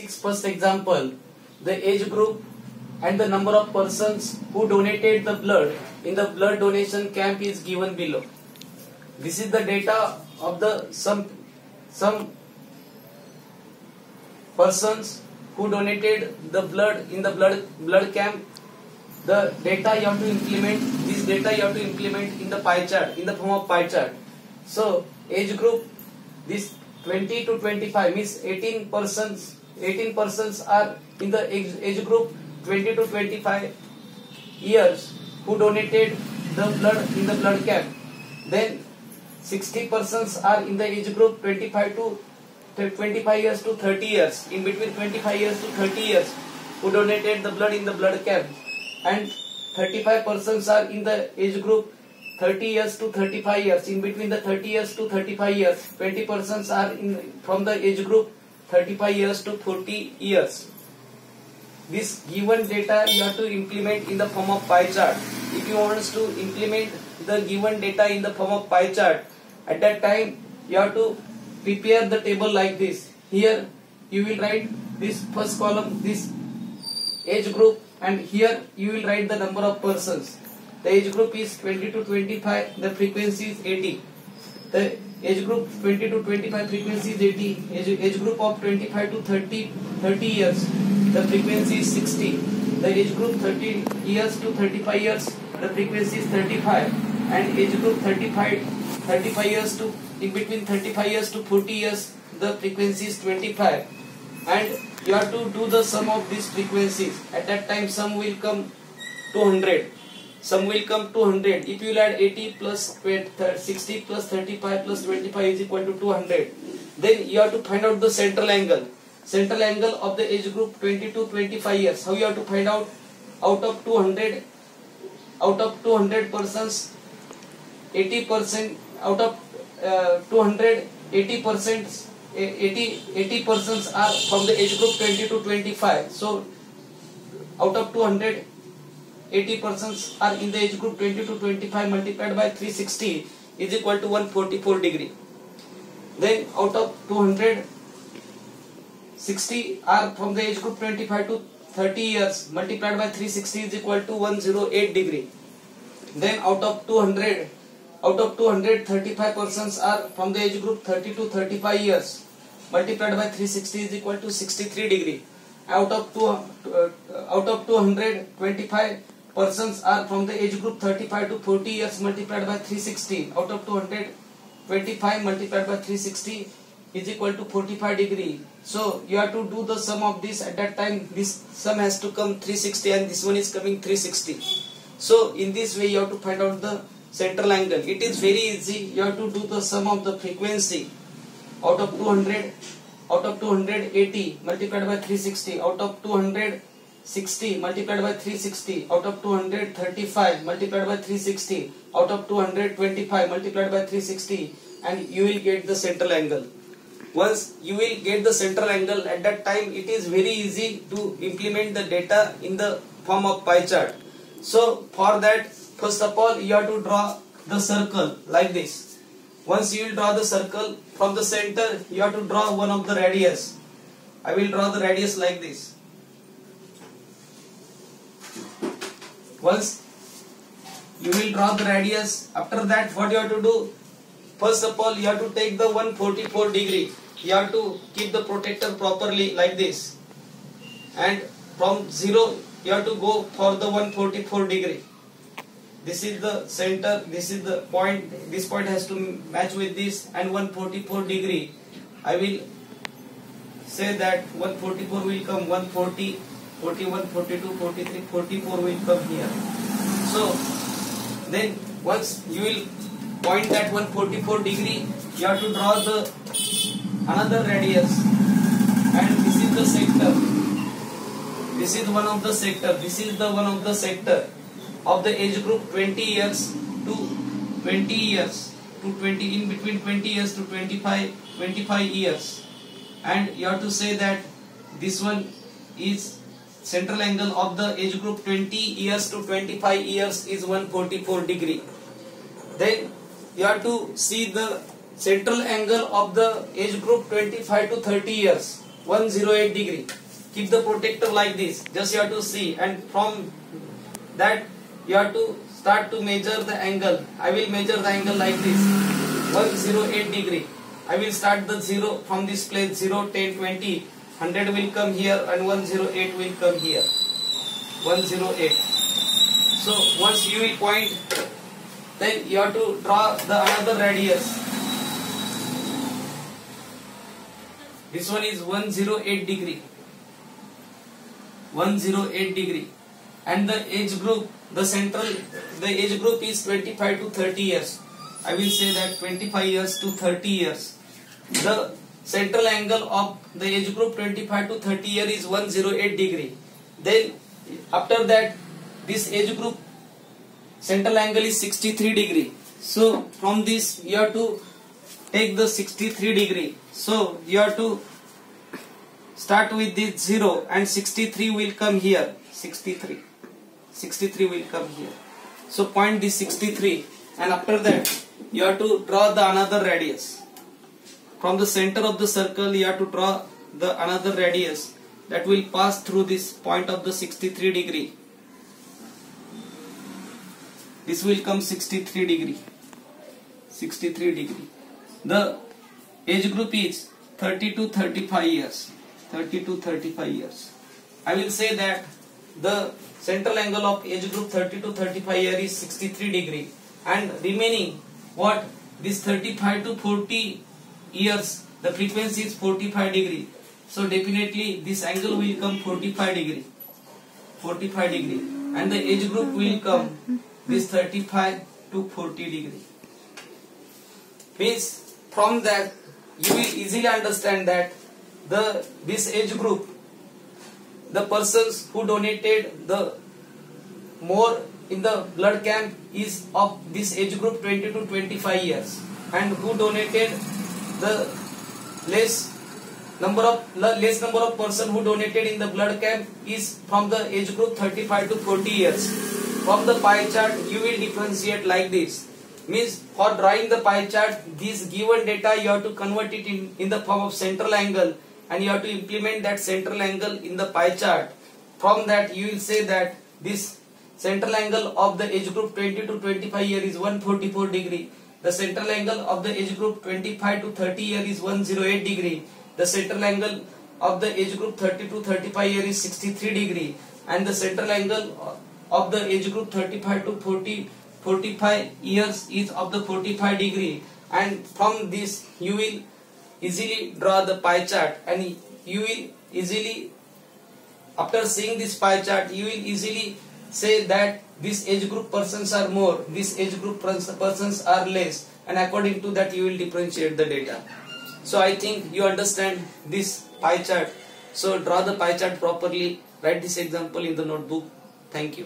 First example, the age group and the number of persons who donated the blood in the blood donation camp is given below. This is the data of the some persons who donated the blood in the blood camp. The data you have to implement, this data you have to implement in the pie chart, in the form of pie chart. So age group, this 20 to 25 means 18 persons are in the age group 20 to 25 years who donated the blood in the blood camp. Then 60 persons are in the age group 25 years to 30 years, in between 25 years to 30 years, who donated the blood in the blood camp. And 35 persons are in the age group 30 years to 35 years, in between the 30 years to 35 years. 20 persons are from the age group 35 years to 40 years. This given data you have to implement in the form of pie chart. If you want to implement the given data in the form of pie chart, at that time you have to prepare the table like this. Here you will write this first column, this age group, and here you will write the number of persons. The age group is 20 to 25, the frequency is 80. The age group 20 to 25 frequency is 80. Age group of 25 to 30 years, the frequency is 60. The age group 30 years to 35 years, the frequency is 35. And age group 35 years to, in between 35 years to 40 years, the frequency is 25. And you have to do the sum of these frequencies. At that time sum will come 200. Sum will come 200. If you will add 80 plus 60 plus 35 plus 25 is equal to 200. Then you have to find out the central angle. Central angle of the age group 20 to 25 years. How you have to find out? Out of 200 persons, 80%, out of 200, 80 persons are from the age group 20 to 25. So out of 200, 80 persons are in the age group 20 to 25 multiplied by 360 is equal to 144 degree. Then out of 200, 60 are from the age group 25 to 30 years multiplied by 360 is equal to 108 degree. Then out of 200, 35 persons are from the age group 30 to 35 years multiplied by 360 is equal to 63 degree. Out of 200, 25 persons are from the age group 35 to 40 years multiplied by 360. Out of 200, 25 multiplied by 360 is equal to 45 degree. So you have to do the sum of this. At that time this sum has to come 360 and this one is coming 360. So in this way you have to find out the central angle. It is very easy. You have to do the sum of the frequency. Out of 200, 80 multiplied by 360. Out of 260 multiplied by 360. Out of 235 multiplied by 360. Out of 225 multiplied by 360, and you will get the central angle. Once you will get the central angle, at that time it is very easy to implement the data in the form of pie chart. So for that, first of all you have to draw the circle like this. Once you will draw the circle, from the center you have to draw one of the radius. I will draw the radius like this. Once you will draw the radius, after that what you have to do? First of all you have to take the 144 degree. You have to keep the protector properly like this. And from 0 you have to go for the 144 degree. This is the center, this is the point, this point has to match with this, and 144 degree. I will say that 144 will come 140, 41, 42, 43, 44 will come here. So then once you will point that 144 degree, you have to draw the another radius, and this is the sector. This is one of the sector. This is the one of the sector of the age group 20 years to 20 years to 20, in between 20 years to 25 years. And you have to say that this one is central angle of the age group 20 years to 25 years is 144 degree. Then you have to see the central angle of the age group 25 to 30 years. 108 degree. Keep the protector like this. Just you have to see, and from that you have to start to measure the angle. I will measure the angle like this, 108 degree. I will start the 0 from this place, 0, 10, 20, 100 will come here and 108 will come here, 108. So once you will point, then you have to draw the another radius. This one is 108 degree, 108 degree, and the age group, the age group is 25 to 30 years. I will say that 25 years to 30 years. The central angle of the age group 25 to 30 years is 108 degree. Then after that, this age group central angle is 63 degree. So from this you have to take the 63 degree. So you have to start with this 0 and 63 will come here. 63 will come here. So point this 63, and after that you have to draw the another radius. From the center of the circle you have to draw the another radius that will pass through this point of the 63 degree. This will come 63 degree. 63 degree. The age group is 30 to 35 years. 30 to 35 years. I will say that the central angle of age group 30 to 35 years is 63 degree, and remaining what, this 35 to 40 years, the frequency is 45 degree. So definitely this angle will come 45 degree. 45 degree, and the age group will come this 35 to 40 degree. Means from that you will easily understand that this age group, the persons who donated the more in the blood camp is of this age group 20 to 25 years, and who donated the less number of person who donated in the blood camp is from the age group 35 to 40 years. From the pie chart you will differentiate like this. Means for drawing the pie chart, this given data you have to convert it in the form of central angle, and you have to implement that central angle in the pie chart. From that you will say that this central angle of the age group 20 to 25 years is 144 degree. The central angle of the age group 25 to 30 years is 108 degree. The central angle of the age group 30 to 35 years is 63 degree. And the central angle of the age group 35 to 45 years is of the 45 degree. And from this you will easily draw the pie chart, and you will easily, after seeing this pie chart, you will easily say that this age group persons are more, this age group persons are less, and according to that you will differentiate the data. So I think you understand this pie chart. So draw the pie chart properly, write this example in the notebook. Thank you.